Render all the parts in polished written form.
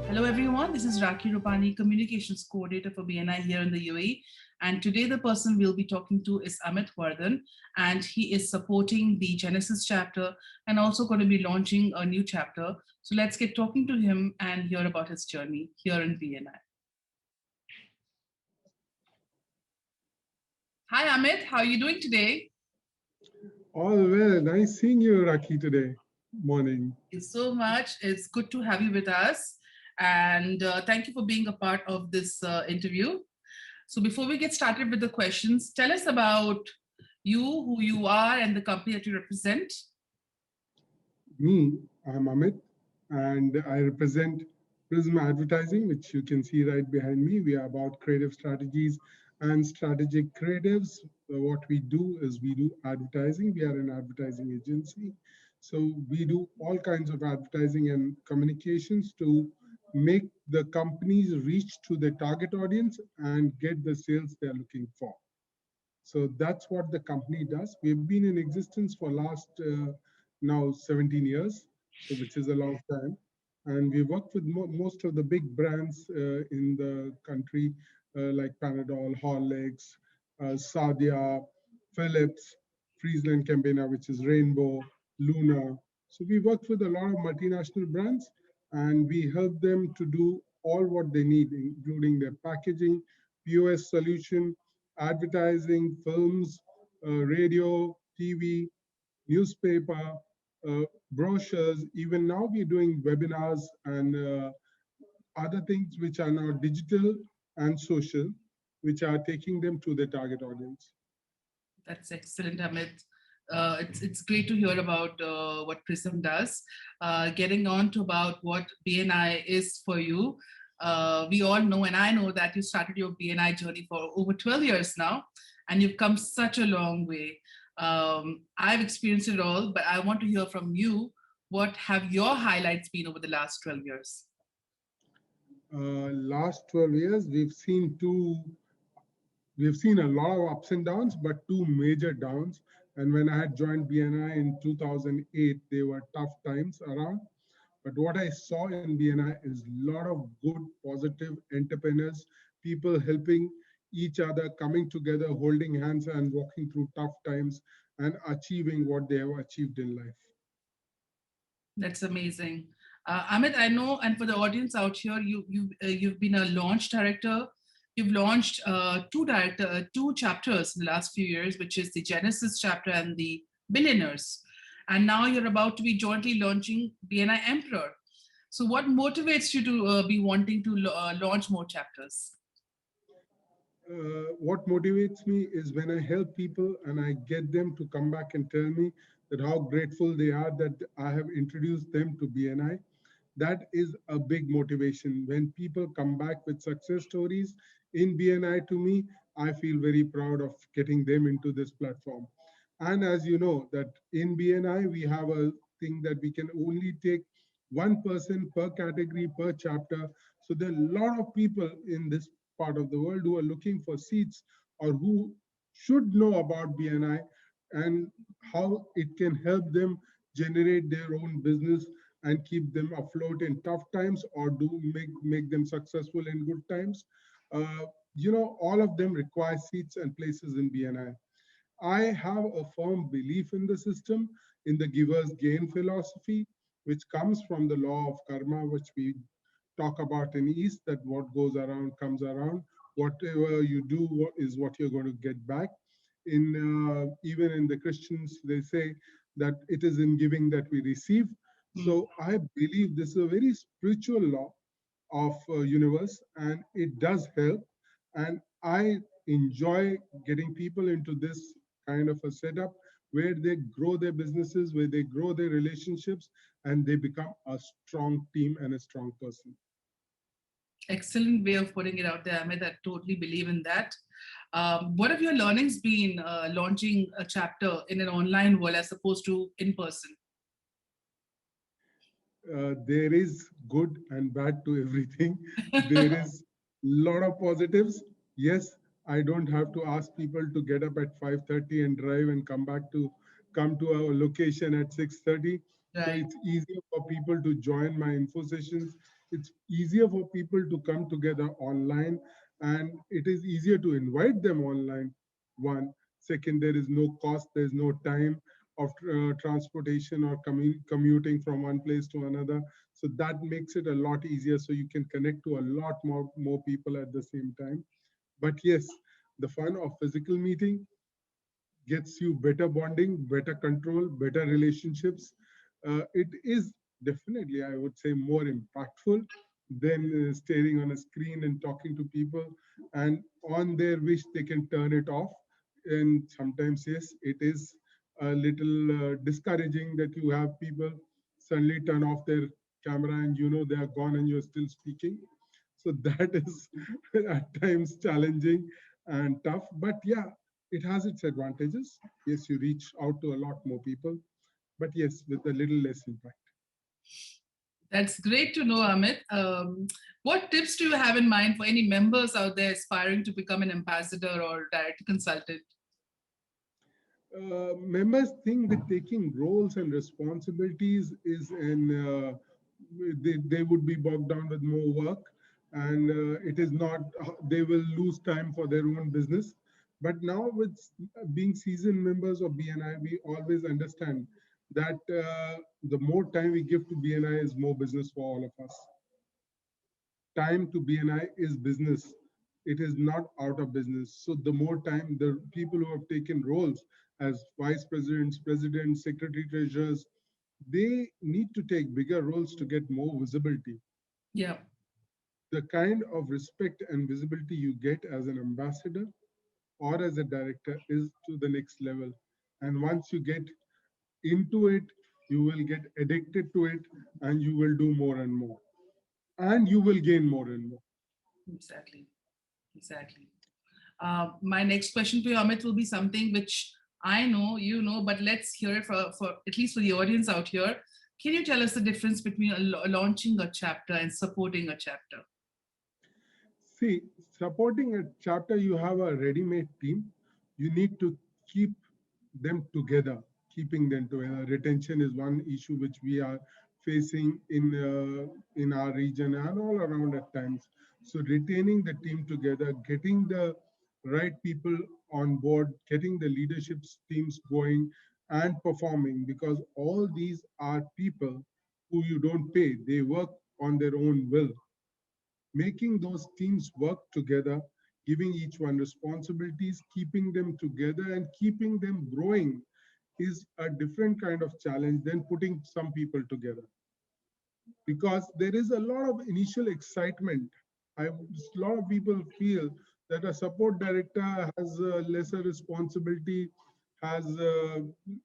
Hello, everyone. This is Rakhi Rupani, Communications Coordinator for BNI here in the UAE. And today, the person we'll be talking to is Amit Vardhan, and he is supporting the Genesis chapter and also going to be launching a new chapter. So let's get talking to him and hear about his journey here in BNI. Hi, Amit. How are you doing today? All well. Nice seeing you, Raki, today morning. Thank you so much. It's good to have you with us. And thank you for being a part of this interview. So before we get started with the questions, tell us about you, who you are, and the company that you represent. Me, I'm Amit, and I represent Prism Advertising, which you can see right behind me. We are about creative strategies and strategic creatives. What we do is we do advertising. We are an advertising agency. So we do all kinds of advertising and communications to make the companies reach to their target audience and get the sales they're looking for. So that's what the company does. We've been in existence for last now 17 years, so which is a long time. And we work with most of the big brands in the country, like Panadol, Horlicks, Sadia, Philips, Friesland Campina, which is Rainbow, Luna. So we work with a lot of multinational brands, and we help them to do all what they need, including their packaging, POS solution, advertising, films, radio, TV, newspaper, brochures. Even now, we're doing webinars and other things which are now digital and social, which are taking them to their target audience. That's excellent, Amit. It's great to hear about what Prism does. Getting on to about what BNI is for you. We all know, and I know that you started your BNI journey for over 12 years now, and you've come such a long way. I've experienced it all, but I want to hear from you. What have your highlights been over the last 12 years? Last 12 years, we've seen a lot of ups and downs, but two major downs. And when I had joined BNI in 2008, they were tough times around. But what I saw in BNI is a lot of good, positive entrepreneurs, people helping each other, coming together, holding hands and walking through tough times and achieving what they have achieved in life. That's amazing. Amit, I know, and for the audience out here, you've been a launch director. You've launched two chapters in the last few years, which is the Genesis chapter and the Billionaires, and now you're about to be jointly launching BNI Emperor. So, what motivates you to be wanting to launch more chapters? What motivates me is when I help people and I get them to come back and tell me that how grateful they are that I have introduced them to BNI. That is a big motivation. When people come back with success stories in BNI to me, I feel very proud of getting them into this platform. And as you know, that in BNI, we have a thing that we can only take one person per category, per chapter. So there are a lot of people in this part of the world who are looking for seats or who should know about BNI and how it can help them generate their own business and keep them afloat in tough times or do make them successful in good times. Uh, all of them require seats and places in BNI. I have a firm belief in the system, in the giver's gain philosophy, which comes from the law of karma, which we talk about in East, that what goes around comes around. Whatever you do is what you're going to get back. In even in the Christians, they say that it is in giving that we receive. Hmm. So I believe this is a very spiritual law of universe, and it does help. And I enjoy getting people into this kind of a setup where they grow their businesses, where they grow their relationships, and they become a strong team and a strong person. Excellent way of putting it out there, Amit. I totally believe in that. What have your learnings been launching a chapter in an online world as opposed to in person? There is good and bad to everything. There is a lot of positives. Yes, I don't have to ask people to get up at 5:30 and drive and come to our location at 6:30. So Right. it's easier for people to join my info sessions. It's easier for people to come together online, and it is easier to invite them online. One. Second, there is no cost, there's no time of transportation or commuting from one place to another. So that makes it a lot easier. So you can connect to a lot more people at the same time. But yes, the fun of physical meeting gets you better bonding, better control, better relationships. It is definitely, I would say, more impactful than staring on a screen and talking to people. And on their wish, they can turn it off. And sometimes, yes, it is a little discouraging that you have people suddenly turn off their camera and you know they are gone and you're still speaking. So that is at times challenging and tough. But yeah, it has its advantages. Yes, you reach out to a lot more people, but yes, with a little less impact. That's great to know, Amit. What tips do you have in mind for any members out there aspiring to become an ambassador or direct consultant? Members think that taking roles and responsibilities is they would be bogged down with more work, and it is not, they will lose time for their own business. But now with being seasoned members of BNI, we always understand that the more time we give to BNI is more business for all of us. Time to BNI is business. It is not out of business. So the more time the people who have taken roles as vice presidents, presidents, secretary treasurers, they need to take bigger roles to get more visibility. Yeah, The kind of respect and visibility you get as an ambassador or as a director is to the next level. And once you get into it, you will get addicted to it and you will do more and more. And you will gain more and more. exactly. Exactly. My next question to you, Amit, will be something which I know, you know, but let's hear it for at least for the audience out here. Can you tell us the difference between launching a chapter and supporting a chapter? See, supporting a chapter, you have a ready-made team. You need to keep them together. Keeping them together. Retention is one issue which we are facing in our region and all around at times. So retaining the team together, getting the right people on board, getting the leadership teams going and performing, because all these are people who you don't pay. They work on their own will. Making those teams work together, giving each one responsibilities, keeping them together and keeping them growing is a different kind of challenge than putting some people together, because there is a lot of initial excitement. A lot of people feel that a support director has a lesser responsibility, has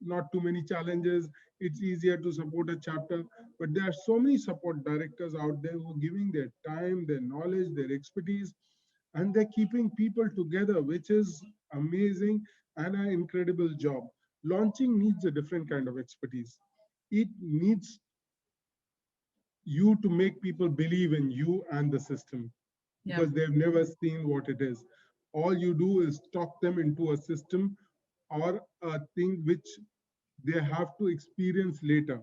not too many challenges. It's easier to support a chapter, but there are so many support directors out there who are giving their time, their knowledge, their expertise, and they're keeping people together, which is amazing and an incredible job. Launching needs a different kind of expertise. It needs you to make people believe in you and the system, Yeah, because they've never seen what it is. All you do is talk them into a system or a thing which they have to experience later.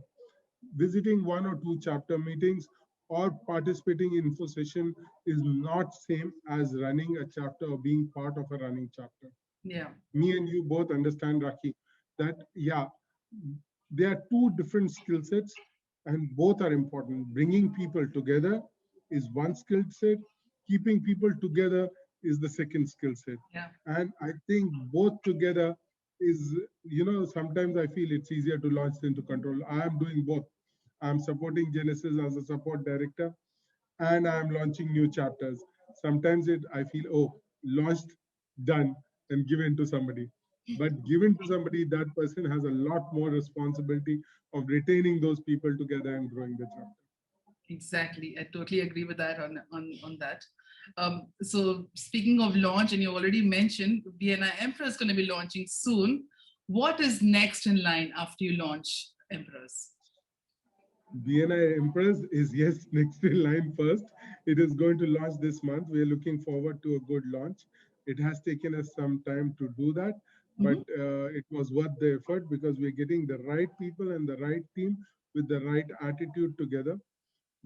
Visiting one or two chapter meetings or participating in info session is not same as running a chapter or being part of a running chapter. yeah, Me and you both understand, Raki, that yeah, there are two different skill sets and both are important. Bringing people together is one skill set, keeping people together is the second skill set. yeah, And I think both together is, sometimes I feel it's easier to launch than to control. I am doing both. I'm supporting Genesis as a support director and I'm launching new chapters. Sometimes I feel, oh, launched, done, and given to somebody. But given to somebody, that person has a lot more responsibility of retaining those people together and growing the chapter. exactly. I totally agree with that on that. So speaking of launch, and you already mentioned BNI Emperor is going to be launching soon. What is next in line after you launch Emperors? BNI Empress is, yes, next in line first. It is going to launch this month. We are looking forward to a good launch. It has taken us some time to do that, but Mhm. it was worth the effort because we're getting the right people and the right team with the right attitude together.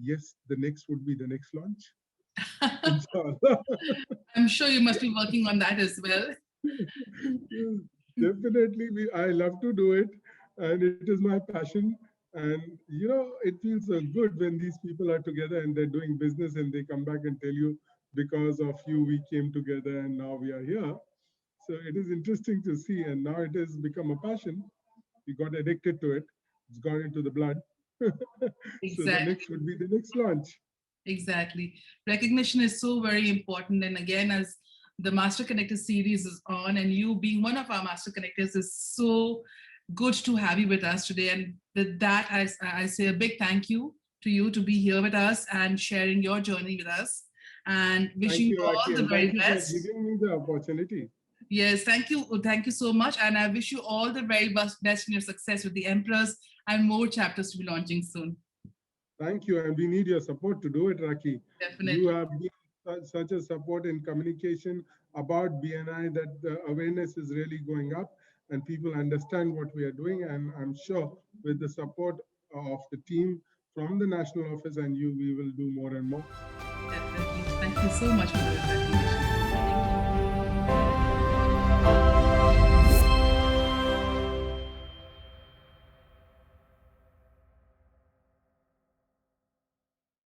yes, the next would be the next launch. Inshallah. I'm sure you must be working on that as well. Yes, definitely, I love to do it, and it is my passion. And it feels so good when these people are together and they're doing business and they come back and tell you, because of you, we came together and now we are here. So it is interesting to see, and now it has become a passion. We got addicted to it. It's gone into the blood. So the Exactly. next would be the next launch. Exactly. Recognition is so very important. And again, as the Master Connector series is on, and you being one of our Master Connectors is so good to have you with us today. And with that, I say a big thank you to you to be here with us and sharing your journey with us. And wishing Thank you you, all Raki, the and very thank you for best. giving me the opportunity. Yes, thank you. Thank you so much. And I wish you all the very best in your success with the Empress and more chapters to be launching soon. Thank you, and we need your support to do it, Raki. You Definitely. have been such a support in communication about BNI that the awareness is really going up and people understand what we are doing. And I'm sure with the support of the team from the national office and you, we will do more and more. Definitely. Thank you so much for the recognition.